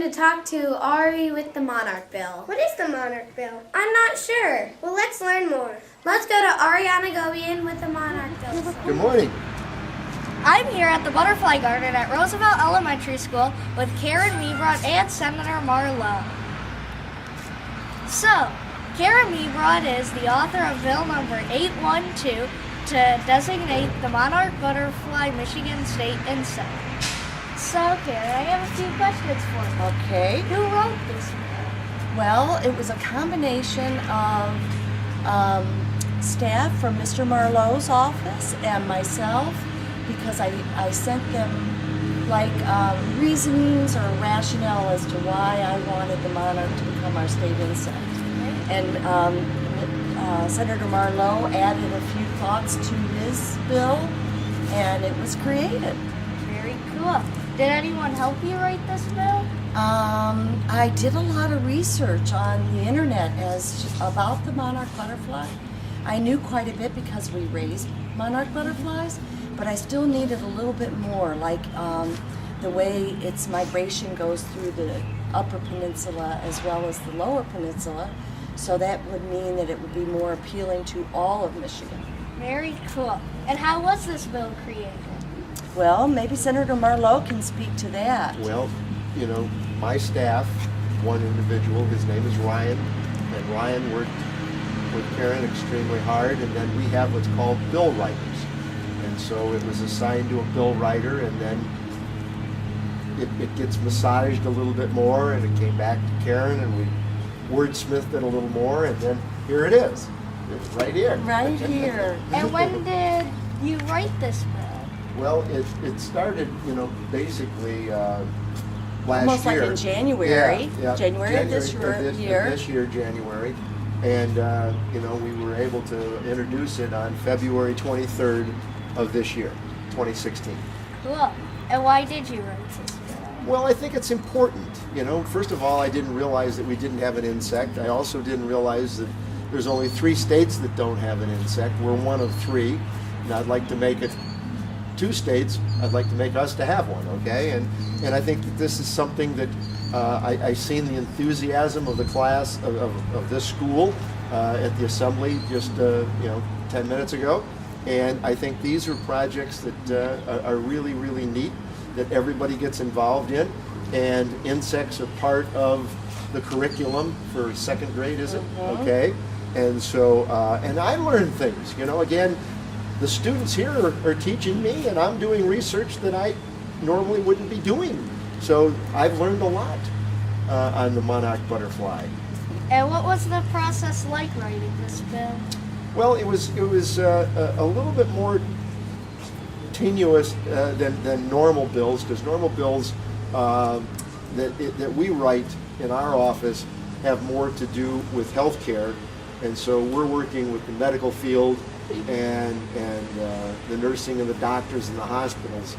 going to talk to Ari with the Monarch Bill. What is the Monarch Bill? I'm not sure. Well, let's learn more. Let's go to Ariana Gobian with the Monarch Bill. Good morning. I'm here at the Butterfly Garden at Roosevelt Elementary School with Karen Meabrod and Senator Marleau. So, Karen Meabrod is the author of Bill number 812 to designate the Monarch Butterfly Michigan State Insect. So, Karen, I have a few questions for you. Okay. Who wrote this bill? Well, it was a combination of staff from Mr. Marleau's office and myself, because I sent them like reasonings or rationale as to why I wanted the monarch to become our state insect. And Senator Marleau added a few thoughts to his bill, and it was created. Very cool. Did anyone help you write this bill? I did a lot of research on the internet about the monarch butterfly. I knew quite a bit because we raised monarch butterflies, but I still needed a little bit more, like the way its migration goes through the upper peninsula as well as the lower peninsula. So that would mean that it would be more appealing to all of Michigan. Very cool. And how was this bill created? Well, maybe Senator Marleau can speak to that. Well, you know, my staff, one individual, his name is Ryan, and Ryan worked with Karen extremely hard, and then we have what's called bill writers. And so it was assigned to a bill writer, and then it gets massaged a little bit more, and it came back to Karen, and we wordsmithed it a little more, and then here it is. It's right here. Right here. And when did you write this bill? Well, it started, you know, basically last Almost year. like in January. Yeah. January of this year. This year, January. And, you know, we were able to introduce it on February 23rd of this year, 2016. Cool. And why did you write this bill? Well, I think it's important. You know, first of all, I didn't realize that we didn't have an insect. I also didn't realize that there's only 3 states that don't have an insect. We're one of 3, and I'd like to make it 2 states. I'd like to make us to have one, okay? And I think that this is something that I've seen the enthusiasm of the class of this school at the assembly just 10 minutes ago. And I think these are projects that are really, really neat, that everybody gets involved in. And insects are part of the curriculum for 2nd grade, is it? Mm-hmm. Okay. And so, and I learned things, you know, again, the students here are teaching me, and I'm doing research that I normally wouldn't be doing. So I've learned a lot on the monarch butterfly. And what was the process like writing this bill? Well, it was a little bit more tenuous than normal bills, because normal bills that we write in our office have more to do with healthcare, and so we're working with the medical field and the nursing and the doctors and the hospitals.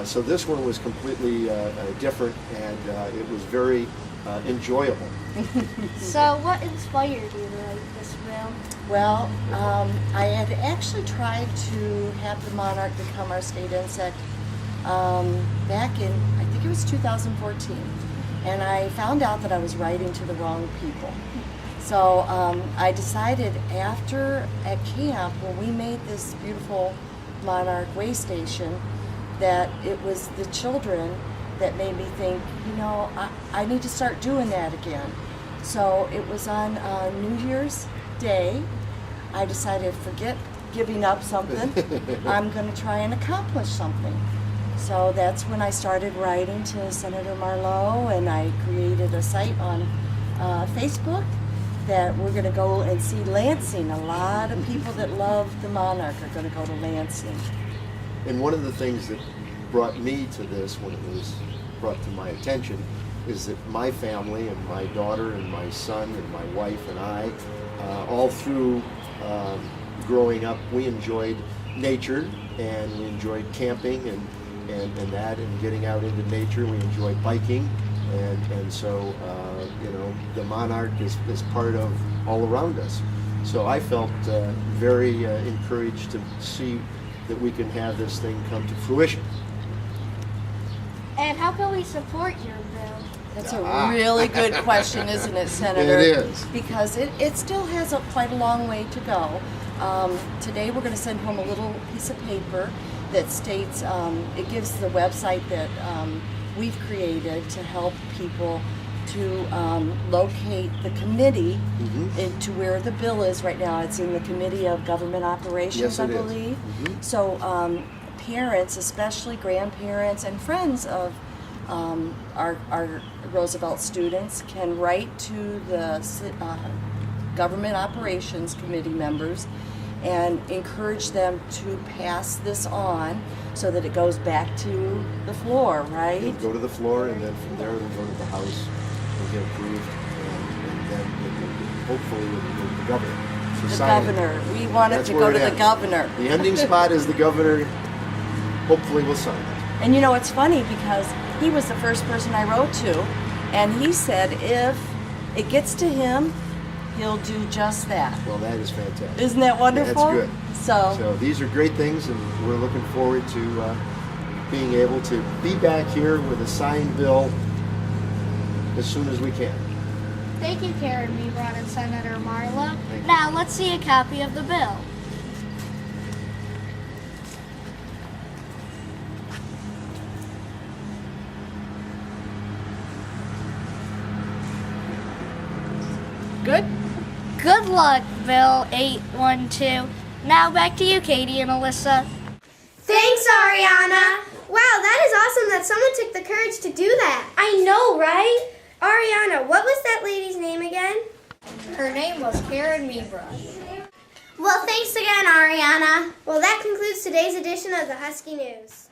So this one was completely different, and it was very enjoyable. So what inspired you to write this bill? Well, I had actually tried to have the monarch become our state insect back in, I think it was 2014. And I found out that I was writing to the wrong people. So I decided after at camp, when we made this beautiful monarch way station, that it was the children that made me think, you know, I need to start doing that again. So it was on New Year's Day. I decided, forget giving up something. I'm going to try and accomplish something. So that's when I started writing to Senator Marleau, and I created a site on Facebook that we're going to go and see Lansing. A lot of people that love the monarch are going to go to Lansing. And one of the things that brought me to this when it was brought to my attention is that my family and my daughter and my son and my wife and I, all through growing up, we enjoyed nature, and we enjoyed camping and that, and getting out into nature. We enjoyed biking, and so you know, the monarch is part of all around us. So I felt very encouraged to see that we can have this thing come to fruition. And how can we support your bill? That's a really good question, isn't it, Senator? It is. Because it still has quite a long way to go. Today we're going to send home a little piece of paper that states, it gives the website that we've created to help people to locate the committee into where the bill is right now. It's in the Committee of Government Operations, Yes, I it is. believe. So parents, especially grandparents and friends of our Roosevelt students, can write to the Government Operations Committee members and encourage them to pass this on so that it goes back to the floor, right? It'll go to the floor, and then from there it'll go to the House and get approved, and then hopefully with the governor. to The sign it. governor. We want it That's to where go to the ends. governor. The ending spot is the governor. Hopefully will sign it. And you know, it's funny because he was the first person I wrote to, and he said if it gets to him, he'll do just that. Well, that is fantastic. Isn't that wonderful? That's good. So So these are great things, and we're looking forward to being able to be back here with a signed bill as soon as we can. Thank you, Karen Meabrod and Senator Marleau. Thank you. Now let's see a copy of the bill. good. Good luck, Bill 812. Now back to you, Katie and Alyssa. Thanks, Ariana. Wow, that is awesome that someone took the courage to do that. I know, right? Ariana, what was that lady's name again? Her name was Karen Meabrod. Well, thanks again, Ariana. Well, that concludes today's edition of the Husky News.